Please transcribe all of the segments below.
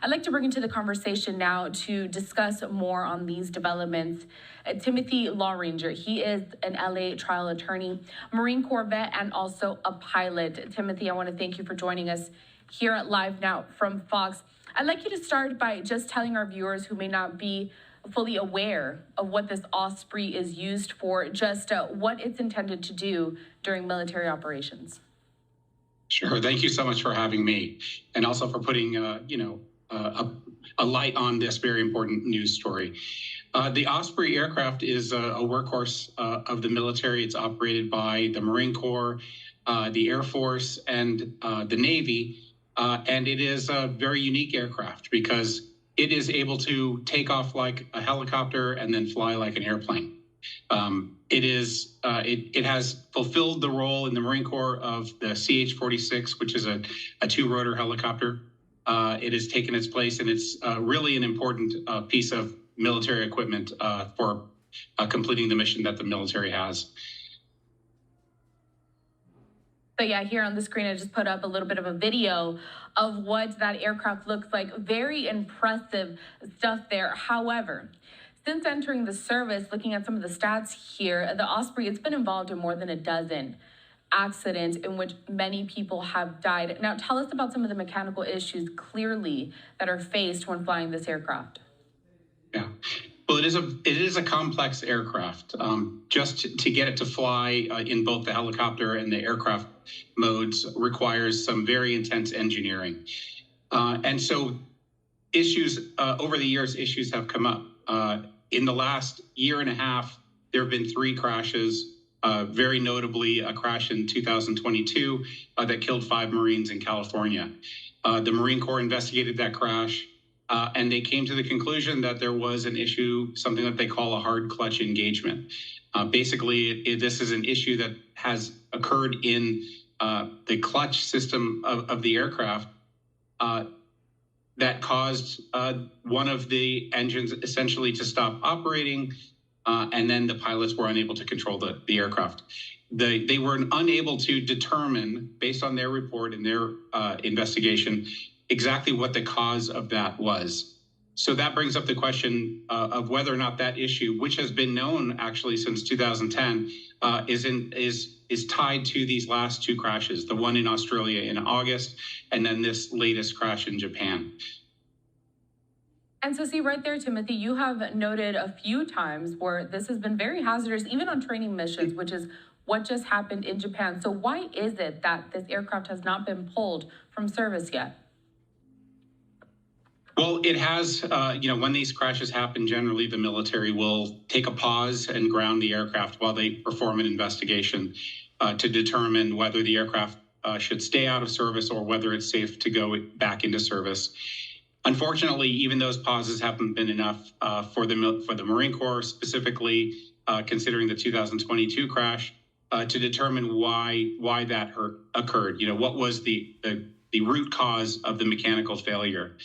I'd like to bring into the conversation now to discuss more on these developments. Timothy Law Ranger, he is an LA trial attorney, Marine Corps vet, and also a pilot. Timothy, I want to thank you for joining us here at Live Now from Fox. I'd like you to start by just telling our viewers who may not be fully aware of what this Osprey is used for, just what it's intended to do during military operations. Sure. Thank you so much for having me, and also for putting, a light on this very important news story. The Osprey aircraft is a workhorse of the military. It's operated by the Marine Corps, the Air Force, and the Navy, and it is a very unique aircraft because it is able to take off like a helicopter and then fly like an airplane. It has fulfilled the role in the Marine Corps of the CH-46, which is a two-rotor helicopter. It has taken its place, and it's really an important piece of military equipment for completing the mission that the military has. So yeah, here on the screen, I just put up a little bit of a video of what that aircraft looks like. Very impressive stuff there. However, since entering the service, looking at some of the stats here, the Osprey, it's been involved in more than a dozen accidents in which many people have died. Now, tell us about some of the mechanical issues clearly that are faced when flying this aircraft. Yeah. Well, it is a complex aircraft. Just to get it to fly in both the helicopter and the aircraft modes requires some very intense engineering. And so issues over the years, issues have come up. In the last year and a half, there have been 3 crashes, very notably a crash in 2022 that killed 5 Marines in California. The Marine Corps investigated that crash. And they came to the conclusion that there was an issue, something that they call a hard clutch engagement. Basically, this is an issue that has occurred in the clutch system of the aircraft that caused one of the engines essentially to stop operating, and then the pilots were unable to control the aircraft. They were unable to determine, based on their report and their investigation, exactly what the cause of that was. So that brings up the question of whether or not that issue, which has been known actually since 2010, is tied to these last 2 crashes, the one in Australia in August, and then this latest crash in Japan. And so see right there, Timothy, you have noted a few times where this has been very hazardous, even on training missions, which is what just happened in Japan. So why is it that this aircraft has not been pulled from service yet? Well, it has, when these crashes happen, generally the military will take a pause and ground the aircraft while they perform an investigation to determine whether the aircraft should stay out of service or whether it's safe to go back into service. Unfortunately, even those pauses haven't been enough for the Marine Corps, specifically considering the 2022 crash, to determine why that occurred. What was the root cause of the mechanical failure?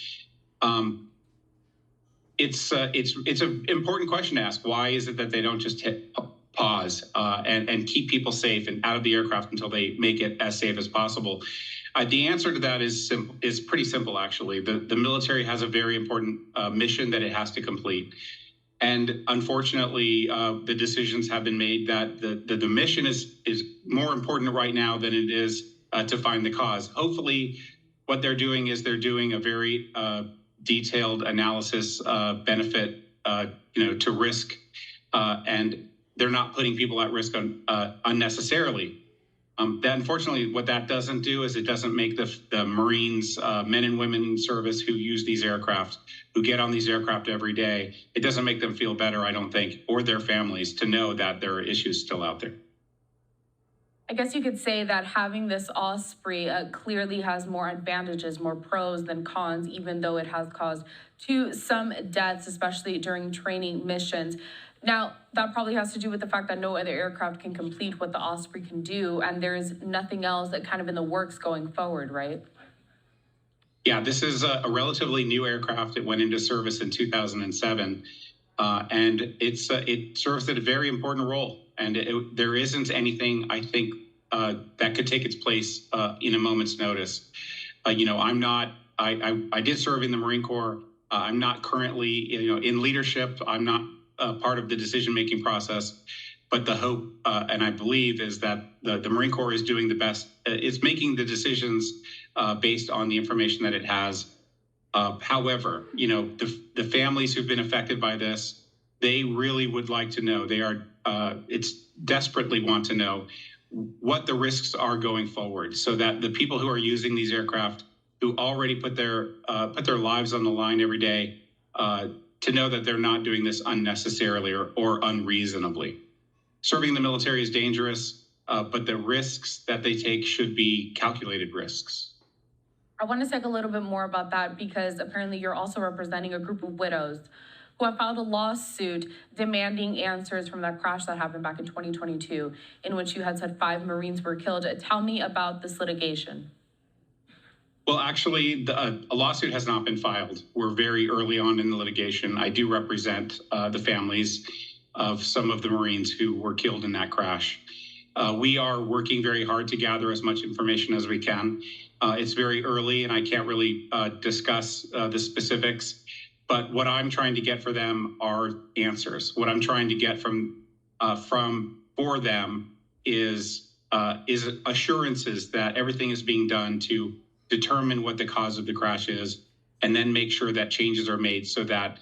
It's an important question to ask. Why is it that they don't just hit pause and keep people safe and out of the aircraft until they make it as safe as possible? The answer to that is pretty simple, actually. The military has a very important mission that it has to complete. And unfortunately, the decisions have been made that the mission is more important right now than it is to find the cause. Hopefully, what they're doing is they're doing a very detailed analysis, benefit, to risk, and they're not putting people at risk unnecessarily. Unfortunately, what that doesn't do is it doesn't make the Marines, men and women in service who use these aircraft, who get on these aircraft every day, it doesn't make them feel better, I don't think, or their families, to know that there are issues still out there. I guess you could say that having this Osprey clearly has more advantages, more pros than cons, even though it has caused some deaths, especially during training missions. Now, that probably has to do with the fact that no other aircraft can complete what the Osprey can do, and there's nothing else that kind of in the works going forward, right? Yeah, this is a relatively new aircraft. It went into service in 2007, and it serves a very important role. And there isn't anything, I think, that could take its place in a moment's notice. I'm not I did serve in the Marine Corps. I'm not currently, in leadership. I'm not part of the decision-making process. But the hope, and I believe, is that the Marine Corps is doing the best. It's making the decisions based on the information that it has. However, the families who've been affected by this, they really would like to know. It's desperately want to know what the risks are going forward, so that the people who are using these aircraft, who already put their lives on the line every day, to know that they're not doing this unnecessarily or unreasonably. Serving the military is dangerous, but the risks that they take should be calculated risks. I want to talk a little bit more about that because apparently you're also representing a group of widows who have filed a lawsuit demanding answers from that crash that happened back in 2022, in which you had said 5 Marines were killed. Tell me about this litigation. Well, actually, a lawsuit has not been filed. We're very early on in the litigation. I do represent the families of some of the Marines who were killed in that crash. We are working very hard to gather as much information as we can. It's very early, and I can't really discuss the specifics. But what I'm trying to get for them are answers. What I'm trying to get for them is assurances that everything is being done to determine what the cause of the crash is, and then make sure that changes are made so that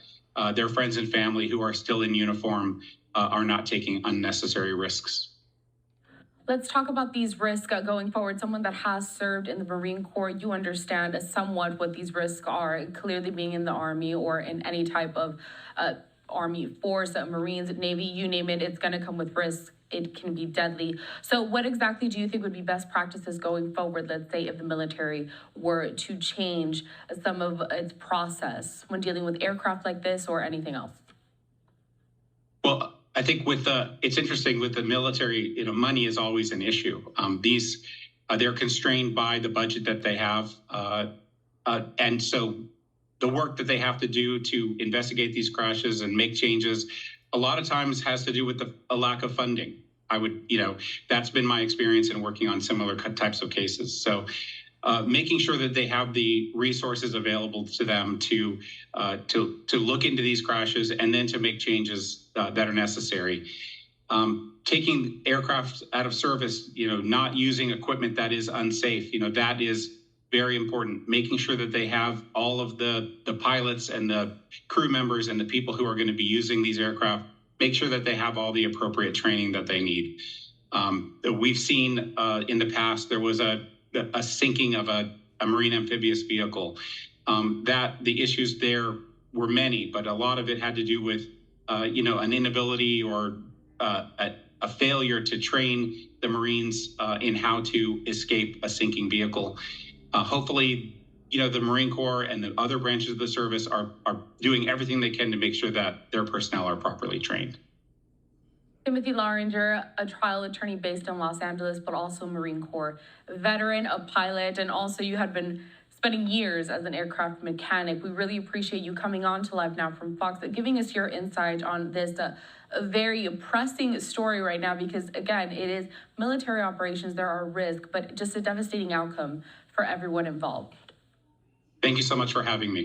their friends and family who are still in uniform are not taking unnecessary risks. Let's talk about these risks going forward. Someone that has served in the Marine Corps, you understand somewhat what these risks are, clearly being in the Army or in any type of Army force, Marines, Navy, you name it, it's going to come with risks. It can be deadly. So what exactly do you think would be best practices going forward, let's say if the military were to change some of its process when dealing with aircraft like this or anything else? Well, I think it's interesting with the military, money is always an issue. They're constrained by the budget that they have. And so the work that they have to do to investigate these crashes and make changes, a lot of times has to do with a lack of funding. That's been my experience in working on similar types of cases. So making sure that they have the resources available to them to look into these crashes and then to make changes that are necessary. Taking aircraft out of service, not using equipment that is unsafe, that is very important. Making sure that they have all of the pilots and the crew members and the people who are going to be using these aircraft, make sure that they have all the appropriate training that they need. We've seen in the past, there was a sinking of a marine amphibious vehicle. That the issues there were many, but a lot of it had to do with an inability or a failure to train the Marines in how to escape a sinking vehicle. Hopefully, the Marine Corps and the other branches of the service are doing everything they can to make sure that their personnel are properly trained. Timothy Laringer, a trial attorney based in Los Angeles, but also Marine Corps veteran, a pilot, and also you had been spending years as an aircraft mechanic. We really appreciate you coming on to Live Now from Fox and giving us your insight on this a very pressing story right now, because again, it is military operations, there are risks, but just a devastating outcome for everyone involved. Thank you so much for having me.